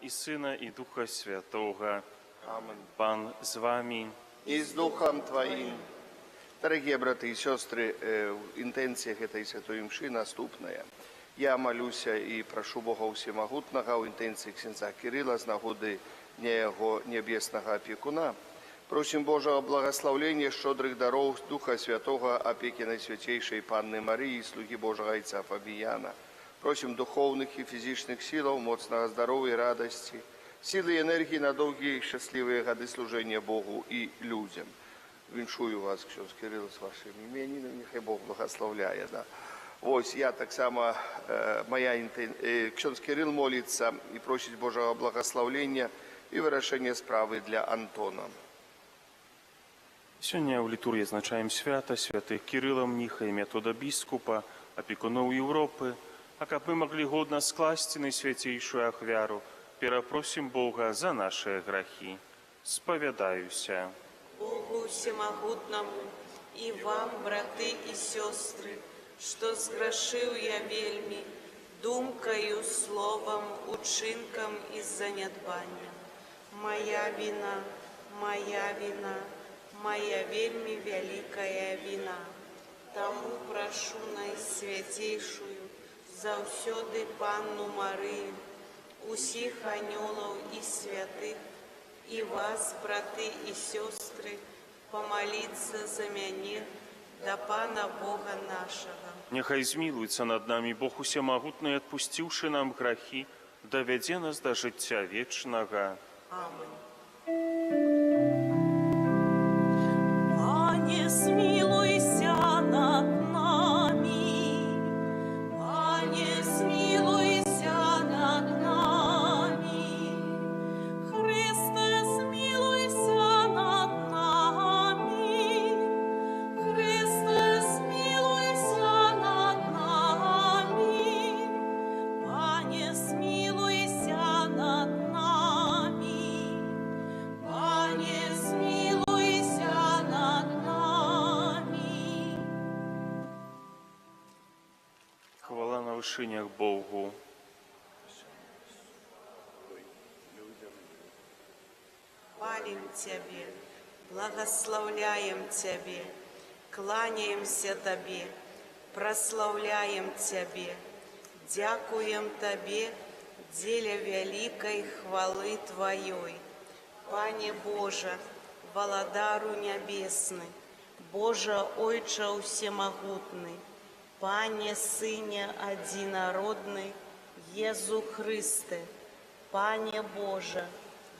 і Сина, і Духа Святого. Amen. Пан з вами. И с Духом Твоим. Дорогие братья и сестры, в интенциях этой святой мши наступная. Я молюсь и прошу Бога Всемогутного в интенции ксенца Кирилла с нагоды Дня Его Небесного Опекуна. Просим Божьего благословения, щедрых даров Духа Святого, опеки Наисвятейшей Панны Марии, слуги Божьего Отца Фабияна. Просим духовных и физических сил, моцного здоровья и радости, силы и энергии на долгие и счастливые годы служения Богу и людям. Віншую вас, ксьондз Кирилл, з вашим іменинами, нехай Бог благословляє. Да? Ось я так само, ксьондз Кирилл молится и просит Божьего благословения и вырашения справы для Антона. Сёння ў літургіі азначаем свята святых Кірыла Мніха і Метода біскупа, апекуноў Еўропы, а каб мы маглі годна скласці найсвяцейшую ахвяру, перапросім Бога за наши грахи. Спавядаюся. Богу Всемогутному и вам, браты и сестры, что сгрешил я вельми, думкою, словом, учинком и занедбанием. Моя вина, моя вельми великая вина. Тому прошу Наисвятейшую, завсёды Панну Марию, усіх анёлов и святых, и вас, браты и сестры, помолиться за мяне, да Пана Бога нашего. Нехай змілуецца над намі Бог усемагутны, адпусціўшы нам грахі, давядзе нас да жыцця вечнага. Аминь. Пане, смилуйся над нами, Пане, смилуйся над нами, Христе, смилуйся над нами, Христе, смилуйся над нами, Пане, смилуйся над нами, Пане, смилуйся над нами. Хвала на вышынях Богу. Хвалим Тебе, благословляем Тебе, кланяемся Тебе, прославляем Тебе, дякуем Тебе, деле великой хвалы Твоей. Пане Боже, Володару Небесный, Боже Ойче Всемогутный, Пане Сыне Одинородный, Езу Христе, Пане Боже,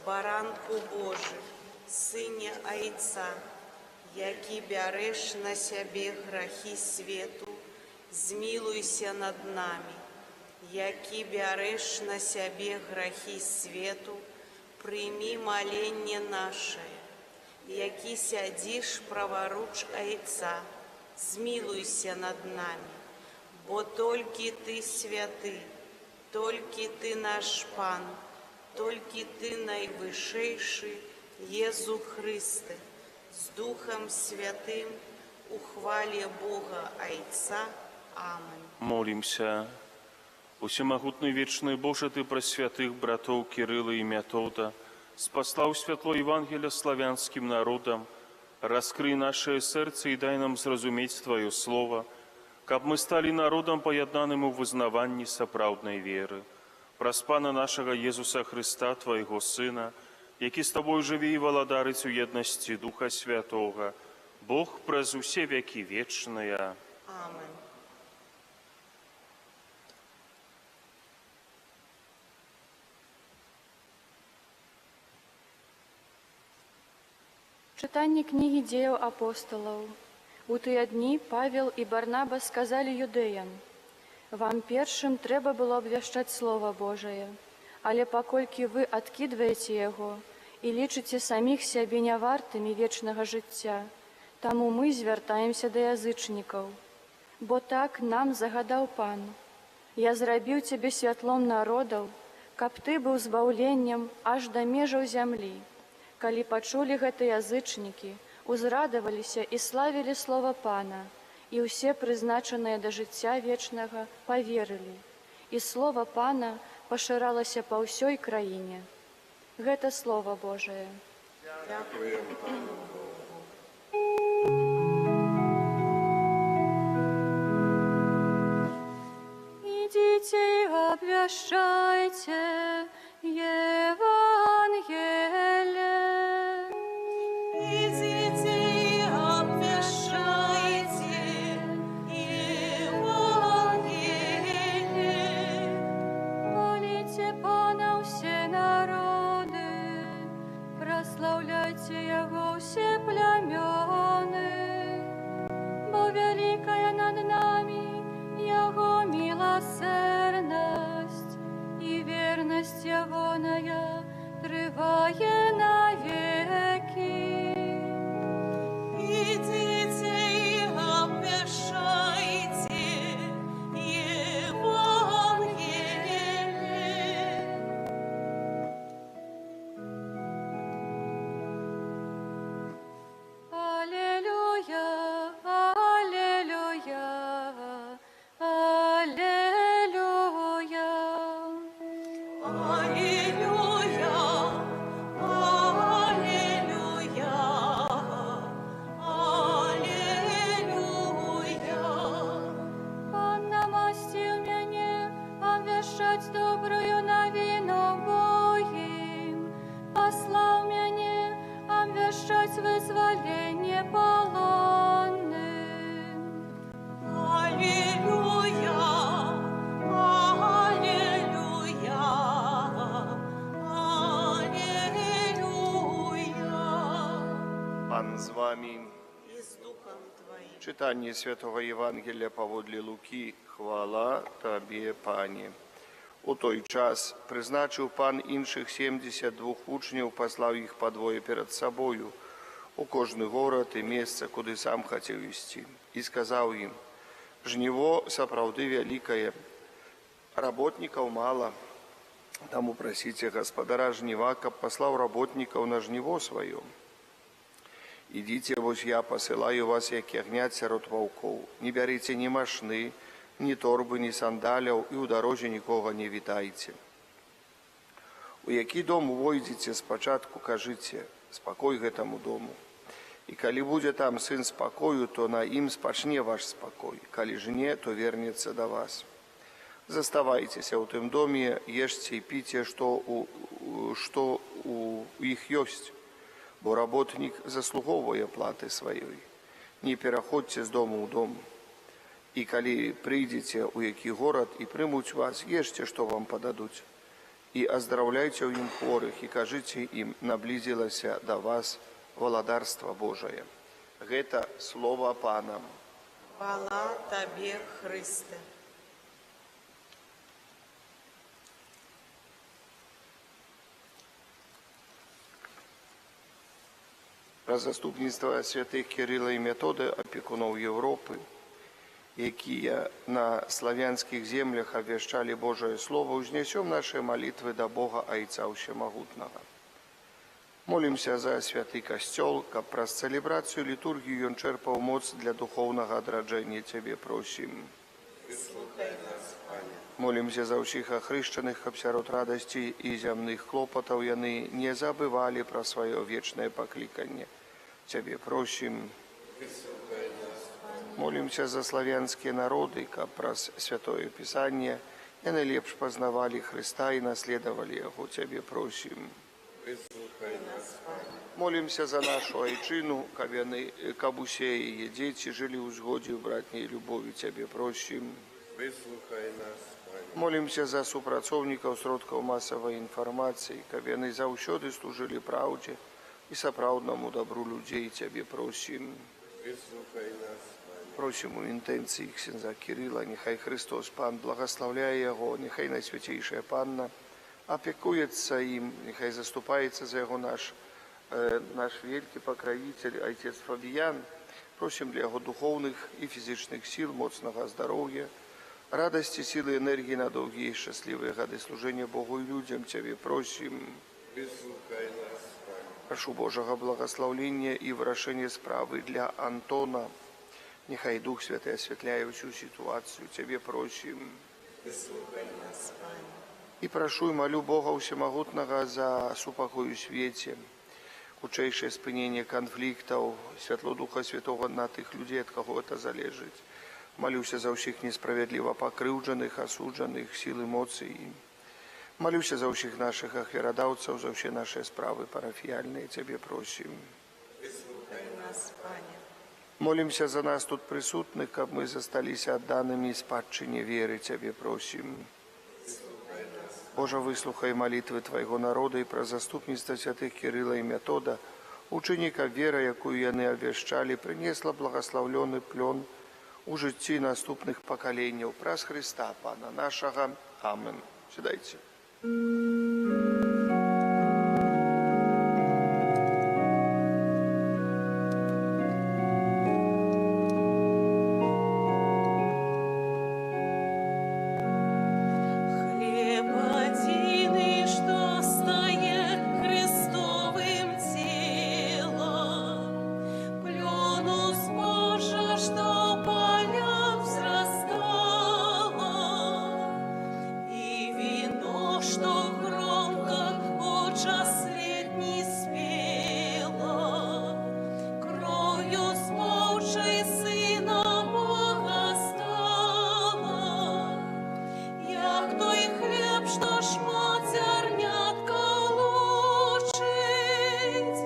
Баранку Божий, Сыне Отца, яки бяреш на себе грахи свету, змилуйся над нами, яки бяреш на себе грахи свету, прими моление наше, яки сядишь праворуч Отца, змилуйся над нами, бо только Ты святый, только Ты наш Пан, только Ты наивысший, Езу Христе, с Духом Святым, у хвале Бога Отца. Аминь. Молимся. Усемагутны вечны Боже, Ты про святых братоў Кирилла и Метода спаслаў святло Евангелия славянским народам, раскрый наше сердце и дай нам зразумець Твое Слово, каб мы стали народом пояднаным у вызнаванні сапраўднай веры. Праз Пана нашага Езуса Христа, Твоего Сына, які з Тобой жыве і валадарыць у еднасці Духа Святога, Бог праз усе векі вечныя. Аминь. Читанне книги Дзеяў апостолаў. У тыя дні Павел і Барнаба сказалі юдэям: «Вам першым трэба было абвяшчаць Слово Божае, але паколькі вы адкідваеце яго і лічыце саміх сябе нявартымі вечнага жыцця, таму мы звяртаемся да язычнікаў. Бо так нам загадаў Пан: я зрабіў цябе святлом народаў, каб ты быў збаўленнем аж да межаў зямлі». Калі пачулі гэта язычнікі, узрадаваліся і славілі слова Пана, і ўсе прызначаныя да жыцця вечнага паверылі. І слова Пана пашыралася па ўсёй краіне. Гэта Слова Божае. Идите и обвящайте Евангелие. Идите и обвящайте Евангелие. Молите Пана все народы, прославляйте Его все племёны, бо великая над нами Его милосердность, и верность Ягоная трывае навеки. Идите и обвящайте Евангелие. Аллилуйя, аллилуйя, аллилуйя. Аллилуйя, аллилуйя, аллилуйя. Пан намастил мяне обвящаць добрую навіну Богім, паслаў мяне обвящаць вызваленне палонным. Аллилуйя, аллилуйя, аллилуйя. Пан з вами. И с Духом Твоим. Читання Святого Євангелія паводле Луки. Хвала Тобі, Пані. У той час призначив Пан інших 72 учнів, послав їх по двоє перед собою у кожний город і місце, куди сам хотів вести. І сказав їм: «Жниво сапраўды великое, работников мало, тому просите Господара жнива, каб послал работников на жниво свое. Идите, вось я посылаю вас, як ягнят сярод ваўкоў. Не бярыце ні машны, ні торбы, ні сандаляў, і ў дарозе нікога не вітайце. У які дом увойдзеце, спачатку кажыце: спакой гэтаму дому. І калі будзе там сын спакою, то на ім спачне ваш спакой. Калі ж не, то вернецца да вас. Заставайцеся ў тым доме, ешце і піце, што у іх ёсць, бо работнік заслугоўвае платы сваёй. Не пераходзьце з дому ў дом. І калі прыйдзеце ў які горад і прымуць вас, ешце, што вам пададуць. І аздраўляйце ў ім хворых, і кажыце ім: наблізілася да вас валадарства Божае». Гэта слова Пана. Хвала Тебе, Христе. Пра заступніцтва святых Кірыла і Метода, апекуноў Еўропы, якія на славянскіх землях абвяшчалі Божае Слово, узнесем наши молитвы до Бога Айца Усемагутнага. Молимся за святы касцёл, каб праз цэлебрацыю літургію ён чэрпаў моц для духоўнага адраджэння. Цябе просім. Молимся за ўсіх ахрышчаных, каб сярод радасці і зямных клопатаў яны не забывалі пра сваё вечнае пакліканне. Цябе просім. Молимся за славянскія народы, каб праз святое Пісанне яны лепш пазнавалі Хрыста і наследавалі Яго. Цябе просім. Молимся за нашу айчыну, каб усе яе дзеці жылі ў згодзе ў братняй любові. Цябе просім. Молимся за супрацоўнікаў сродкаў масавай інфармацыі, каб яны заўсёды служылі праўдзе і сапраўднаму дабру людзей. Цябе просім. Просім у інтэнцыі ксяндза Кірыла, нехай Христос Пан благаслаўляе яго, нехай Найсвяцейшая Панна опекуется им, нехай заступается за его наш великий покровитель, отец Фабиян. Просим для его духовных и физических сил, моцного здоровья, радости, силы, энергии на долгие и счастливые годы служения Богу и людям. Тебе просим. Прошу Божьего благословения и врашения справы для Антона. Нехай Дух Святый осветляет всю ситуацию. Тебе просим. І прашу і малю Бога Усемагутнага за супакой у свеце, хутчэйшае спыненне канфліктаў, святло Духа Святого на тых людзей, ад каго гэта залежыць. Малюся за ўсіх несправядліва пакрыўджаных, асуджаных, сіл эмоцый. Малюся за ўсіх нашых ахвярадаўцаў, за ўсе нашыя справы парафіяльныя, Цябе просім. Выслухай нас, Пане. Молімся за нас тут прысутных, каб мы засталіся адданымі спадчыне веры, Цябе просім. Божа, выслухай малітвы Твайго народа і пра заступніцтва святых Кірыла і Мятода, учыні, каб вера, якую яны абвяшчалі, прынесла благаслаўлёны плён у жыцці наступных пакаленняў. Праз Хрыста, Пана нашага. Амен. Сідайце. Хлеб один, что стает Христовым телом, плену Божа, что полям взрастало, и вино, что громко о час летний спело, кровью с Божией Сына Бога стало. Як той хліб, що ж зернятка лучить,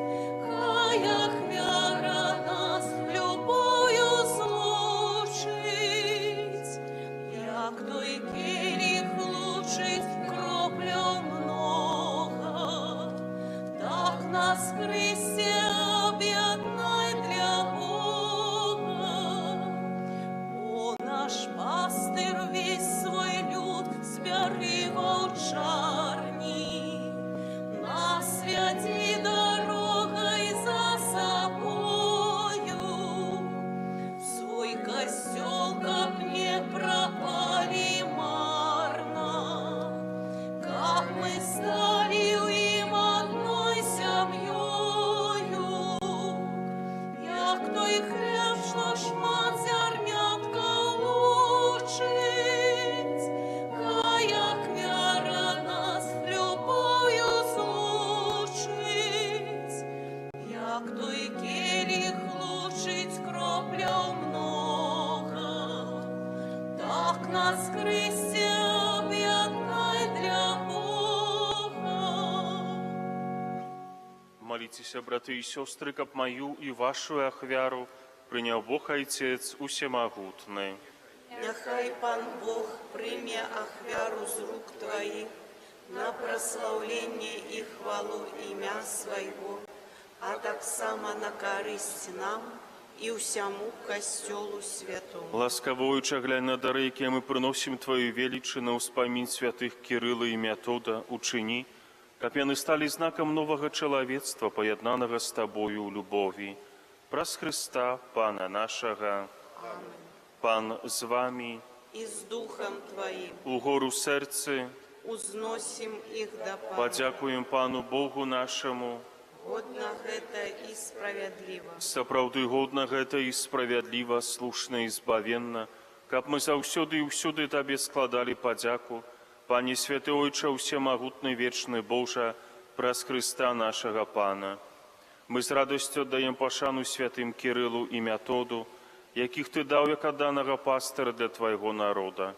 хай як віра нас любою злучить. Як той келих лучить кроплю много, так нас Христе об'єднай для Бога. О, наш пастир весь свой люд збери вовчарні, нас святі дорогой за собою, в свой костел, как не пропали марно, как мы стали им одной семьёю. Як той хліб, що ж зернятка лучить, хай як віра нас любою злучить. Як той келих лучить кропля много, так нас Христе об'єднай для Бога. Молитесь, браты и сестры, каб мою и вашу ахвяру прыняў Бог Отец Усемагутны. Няхай Пан Бог прийме ахвяру з рук Твоих на прославление и хвалу імя Своего, а так само на користь нам и усяму костелу святому. Ласкавоюча глянь на дары, якія мы прыносім Твою велічы на ўспамін святых Кірыла і Мятода, учыні, каб яны сталі знакам новага чалавецтва, паяднанага з Табою ў любові. Праз Хрыста, Пана нашага. Пан з вами, И с Духом Твоим у гору сэрцы, узносим их до Пана. падзякуем Пану Богу нашаму. Годно это и справедливо. Сапраўды годна гэта і справядліва, слушна і збавенна, каб мы заўсёды і ўсюды Табе складалі падзяку, Пане Святы Ойча, Усемагутны вечны Божа, праз Хрыста нашага Пана. Мы з радасцю аддаем пашану святым Кірылу і Мятоду, якіх Ты даў як адданага пастыра для Твайго народа.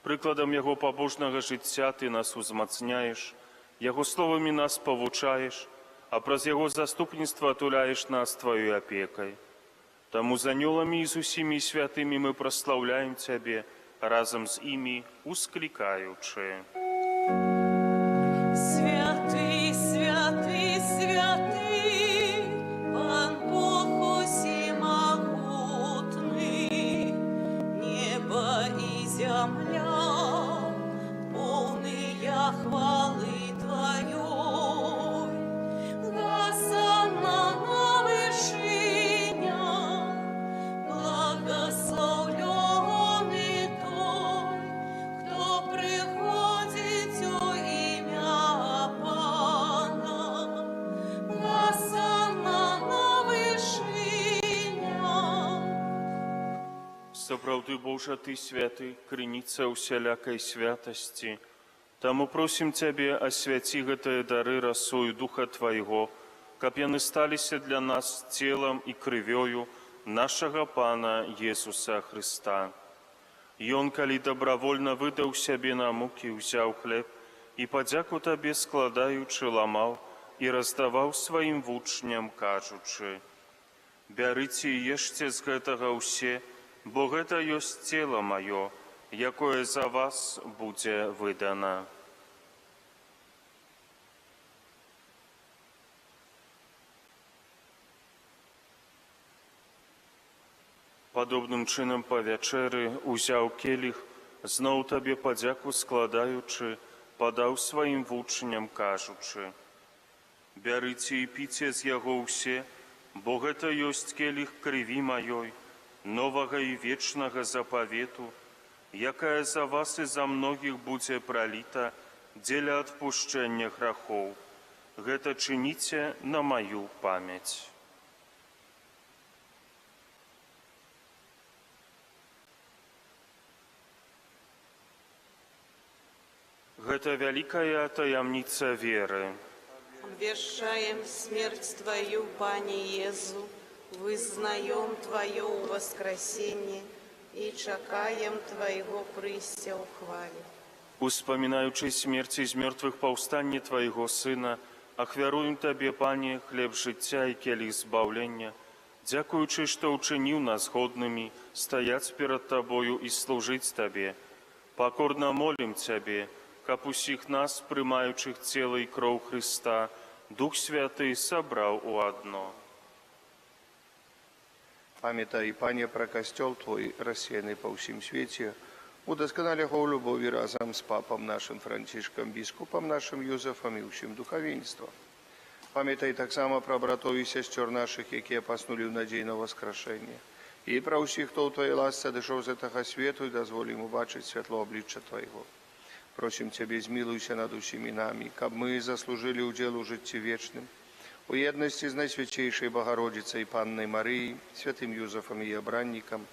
Прыкладам яго пабожнага жыцця Ты нас узмацняеш, яго словамі нас павучаеш, а праз яго заступніцтва атуляеш нас Тваёй апекай. Таму з анёламі і з усімі святымі мы праслаўляем Цябе, разам з імі усклікаючы. Святый, святый, святый, Пан Бог Усемогутный, небо и земля, полные хвалы Твоей. Госанна на вышинях, благословленный Той, кто приходит у имя Пана. Госанна на вышинях. Сапраўды, Божа, Ты святы, крыніца усялякай святасці. Таму просім Цябе, асвяці гэтыя дары расою Духа Твайго, каб яны сталіся для нас целам і крывёю нашага Пана Езуса Хрыста. Ён, калі добравольна выдаў сябе на мукі, узяў хлеб і падзяку Табе складаючы ламаў і раздаваў сваім вучням, кажучы: «Бярыце і ешце з гэтага ўсе, бо гэта ёсць цела маё, якое за вас будзе выдана». Падобным чынам па вячэры узяў келіх, зноў Табе падзяку складаючы, падаў сваім вучням, кажучы: «Бярыце і піце з яго ўсе, бо гэта ёсць келіх крыві маёй, новага і вечнага запавету, якая за вас і за многіх будзе праліта дзеля адпушчэння грахоў. Гэта чыніце на маю памяць». Гэта вялікая таямніца веры. Обвещаем смерть Твою, Пане Езу, вызнаем Твое воскресение и чакаем Твоего прыся ў хвале. Успамінаючы смерці з мёртвых паўстанне Твайго Сына, ахвяруем Табе, Пане, хлеб жыцця і келіх збаўлення, дзякуючы, што ўчыніў нас годнымі стаяць перад Табою і служыць Табе. Пакорна молім Цябе, каб усіх нас, прымаючых цела і кроў Хрыста, Дух Святы сабраў у адно. Памятай, Пане, пра касцёл Твой, рассеяны па ўсім свеце, удасканалі яго ў любові разам з папам нашым Францішкам, біскупам нашым Юзефам і ўсім духавенствам. Памятай таксама пра братоў і сясцёр нашых, якія паснулі ў надзей на воскрашэнне. І пра ўсіх, хто ў Твоей ласцы адышоў з гэтага свету, і дазволі ім убачыць святло аблічча Твайго. Просім Цябе, змілуйся над усімі намі, каб мы заслужылі ўдзел у жыцці вечным, у еднасці з Найсвяцейшай Багародзіцай Паннай Марыяй, святым Юзефам і абраннікам,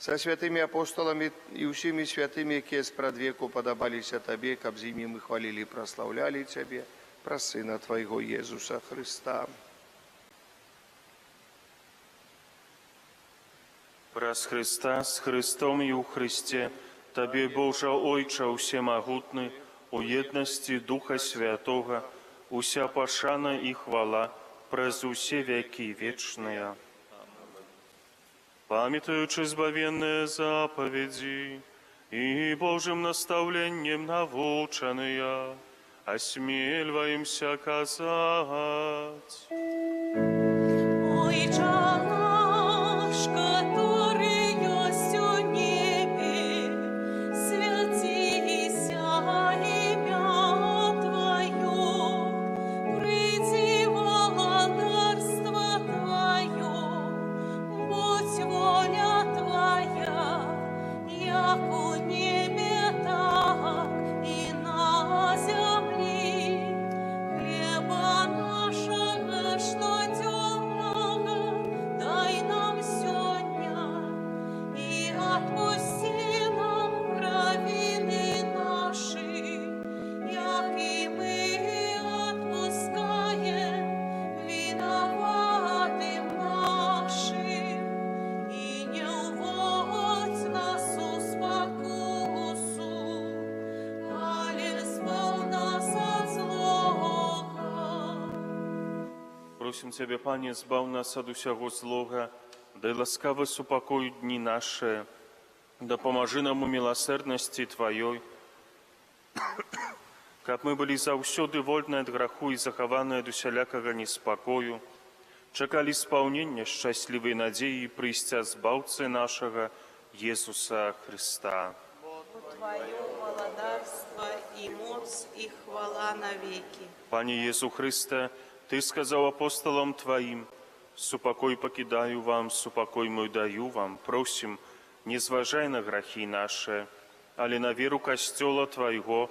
са святымі апостоламі і ўсімі святымі, якія спрадвеку падабаліся Табе, каб з імі мы хвалілі і праслаўлялі Цябе, праз Сына Твайго Езуса Хрыста. Праз Хрыста, з Хрыстом і ў Хрысце, Табе, Божа Ойча ўсемагутны, у еднасці Духа Святога, уся пашана і хвала праз усе векі вечныя. Памятаючы збавенныя запаведзі і Божым настаўленнем навучаныя, асмельваемся казаць: Ойче наш, который есть у небе, святися имя Твое, приди владарство Твое, будь воля Твоя, як у небе, так и на земле. Хлеба нашего, что темного, дай нам сегодня, и отпусти нам провины наши, як и мы отпускаем виноватым нашим, и не уводь нас у спокусу, але избавь нас от злого. Просім Цябе, Пане, збаў нас ад усяго злога, дай ласкава супакою дні наše, дапамажы нам у міласэрнасці Тваёй, каб мы былі заўсёды вольныя ад граху і захаваныя ад усялякага неспакою, чакалі спаўнення шчаслівай надзеі і прыйсця збаўцы нашага Езуса Хрыста. Твое владарство и моц и хвала навеки. Пане Езу Хрысте, Ты сказаў апостолам Тваім: «Супакой пакідаю вам, супакой мой даю вам». Просім, не зважай на грахі наše, але на веру касцёла Твайго,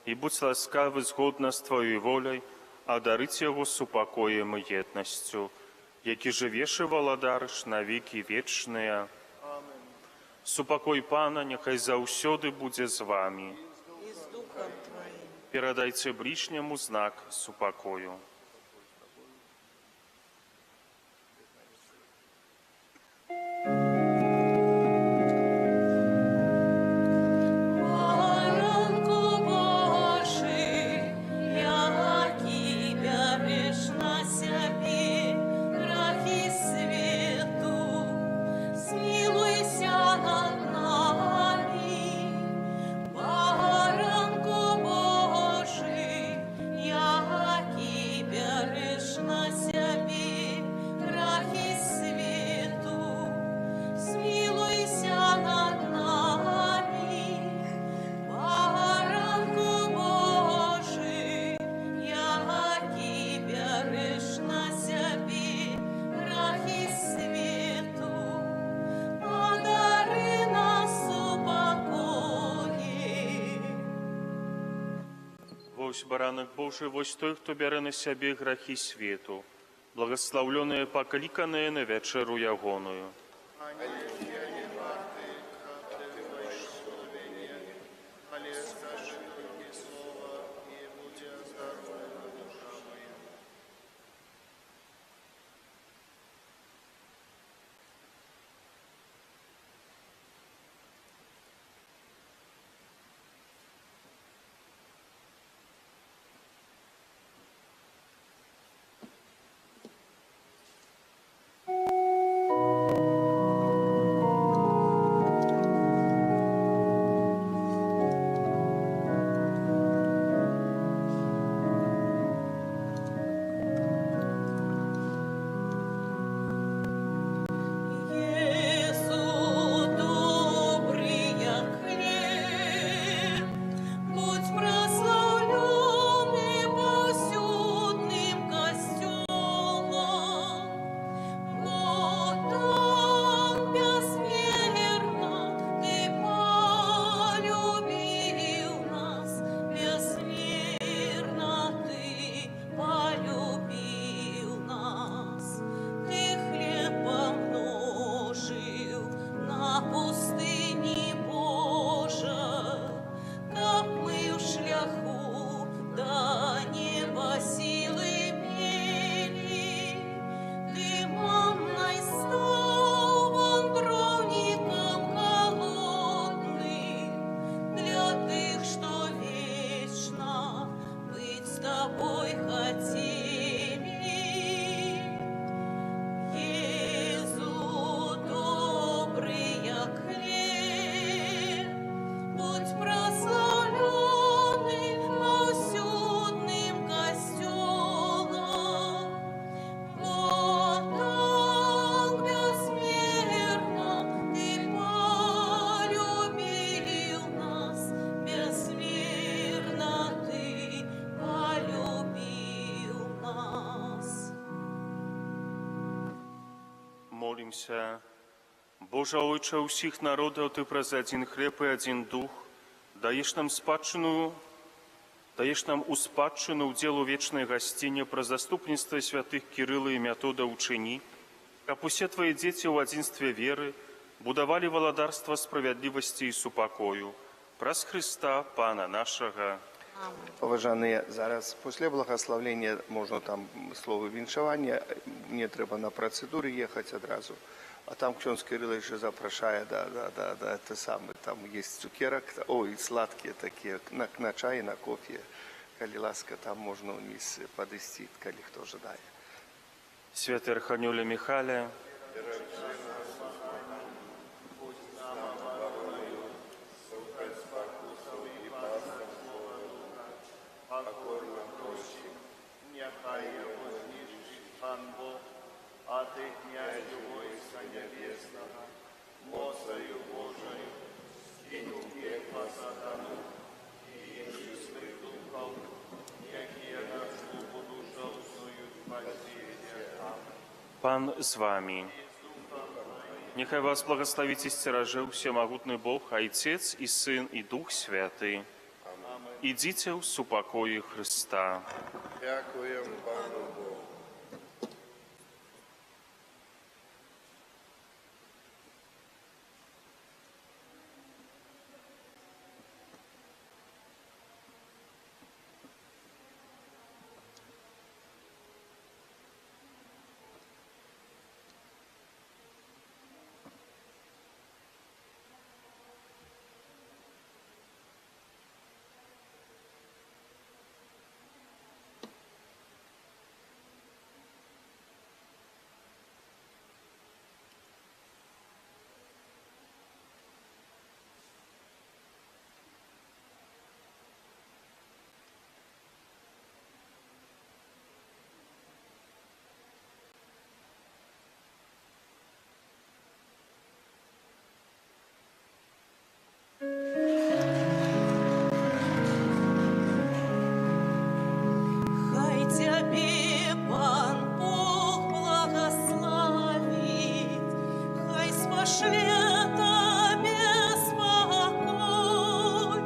і будь ласкавы згодна з Тваёй воляй, адарыць яго супакоем і еднасцю, які жывеш і валадарыш на векі вечныя. Супакой Пана няхай заўсёды будзе з вамі. И с Духом Твоим. Передайте ближнему знак супокою. Баранку Божий, який береш на себе грехи світу, смилуйся над нами. Баранку Божий, який береш на себе грехи світу, смилуйся над нами. Баранку Божий, який береш на себе грехи світу, подари нас упокої. Вось баранок Божий, вось той, хто бере на сябе грахі свету, благословленные покликанные на вечеру ягоную. Єсу добрий, як хліб, будь прославлений повсюдним костюмом, бо так безмірно ти полюбив нас, безмірно ти полюбив нас. Ти хліб помножив на пустині, Божа, так ми в шляху до неба сили мели. Ти манной став вандровником голодным, для тих, що вечно быть с тобой хотели. Єзу добрий, як хліб, будь прославлений повсюдним костюмом, бо так безмірно ти полюбив нас, безмірно ти полюбив нас. Молимся. Боже Ojcze усіх народів, Ти през один хліб і один дух, даєш нам у спадщину делу вечной гостине про заступництво святых Кирилла и Метода учени, как усе Твои дети в одинстве веры будовали володарство справедливости и супокою. Праз Христа, Пана нашего. Поважаные, зараз после благословления можно там слово віншування, не треба на процедуры ехать одразу. А там Ксенц Кирилл еще запрошает, это самое, там есть цукерок, ой, сладкие такие, на чай, на кофе, коли ласка, там можно вниз подвести, коли кто ждает. Святый Архангеле Михаиле, Нехай его знищить Пан Бог, а ты, князю войска небесного, мощью Божию, скинь пекла сатану, и чистых духов, якие на службу душою снуют спасения. Пан с вами. Нехай вас благословит и стерожил всемогутный Бог, Отец и Сын и Дух Святый. Идите в супокое Христа. Дякуємо Пану Богу. пошле Тебе спокой,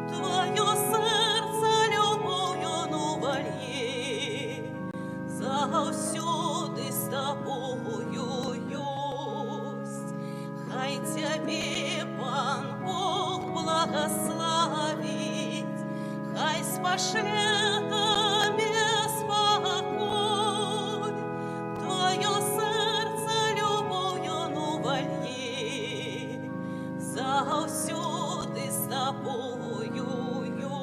Твое серце любов'ю вольє, завсюди з Тобою єсть. Хай Тебе, Пан Бог, благословить, хай спошле Тебе спокой, Твое серце любов'ю вольє, завсюди з Тобою єсть.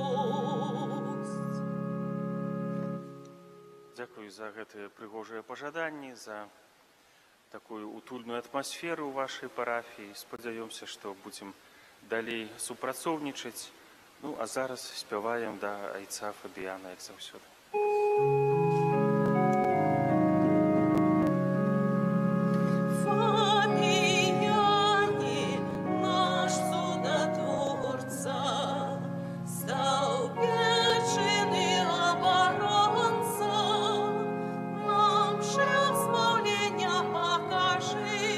Дзякую за гэтыя прыгожыя пажаданні, за такую утульную атмасферу ў вашай парафіі. Спадзяёмся, што будзем далей супрацоўнічаць. Ну, а зараз спяваем да айца Фабіяна, як заўсёды. Фабіяне, наш судотворца, став печений оборонца, нам шлях збавлення покажи,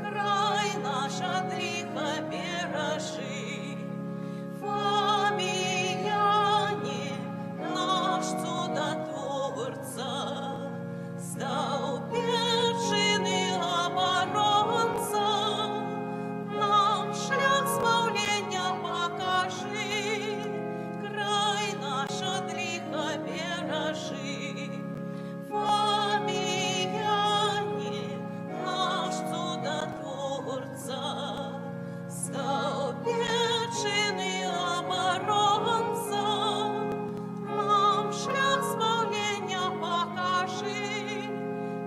край наш от гріха бережи. Фабіяне, наш чудотворца, став печений оборонца, нам шлях збавлення покажи, край наш от гріха бережи. Фабіяне, наш чудотворца, став печений оборонца, нам шлях збавлення покажи,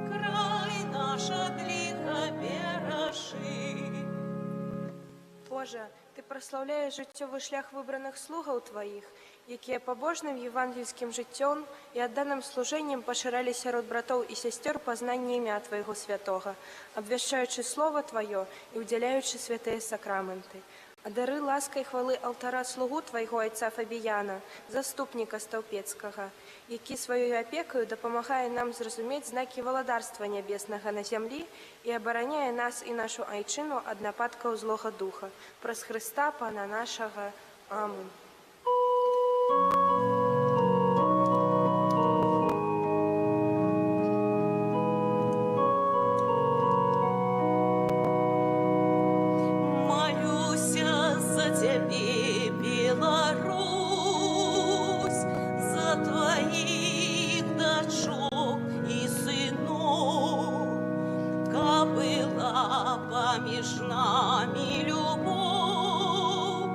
край наш от гріха бережи. Боже, Ти прославляєш життєвий шлях вибраних слугаў Твоїх, якія побожним євангельським життям і адданим служенням поширали сярод братов і сестер познання ім'я Твоєго святого, обвящаючи Слово Твоє і уділяючи святые сакраменти. А дари ласка і хвали алтара слугу Твоєго отця Фабіяна, заступника Стовпецького, який своєю опекою допомагає нам зрозуміти знаки володарства небесного на землі і обороняє нас і нашу айчину від нападків злого духа. Прос Христа, Пана нашого. Амінь. Молюся за Тебе, Беларусь, за Твоих дочок и сынов, ка была помеж нами любовь.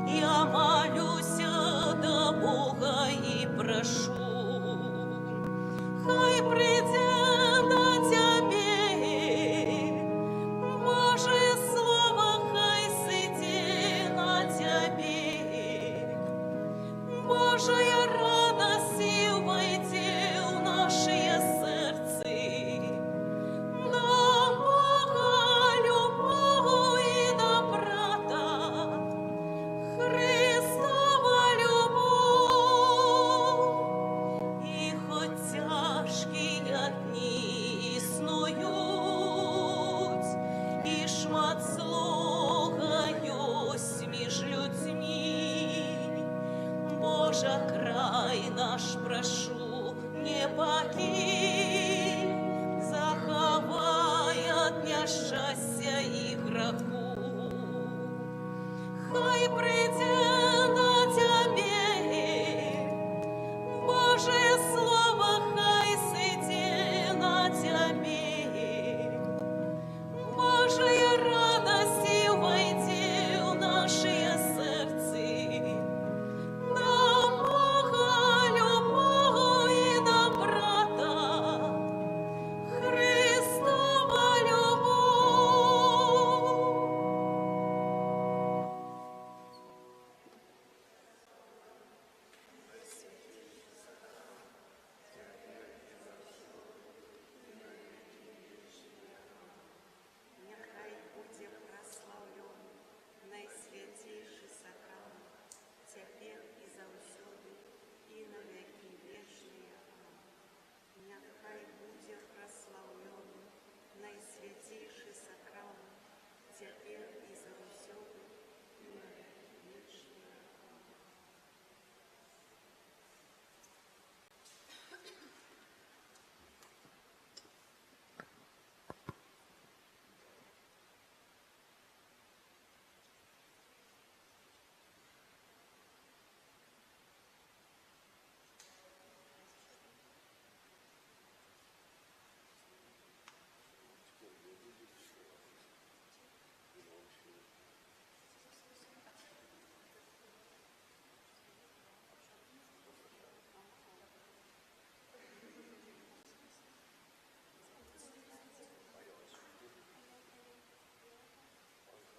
Я молюся до Бога и прошу, хай придет до Тебе Божие Слово, хай сидит на Тебе, Божая радость войди в наши сердца, до Бога любовь и доброта, Христова любовь. І хоть тяжкие дни існують, і шмат злога ёсть між людьми, Боже, край наш прошу, не покинь, заховай от нещастя і греху. Хай прийде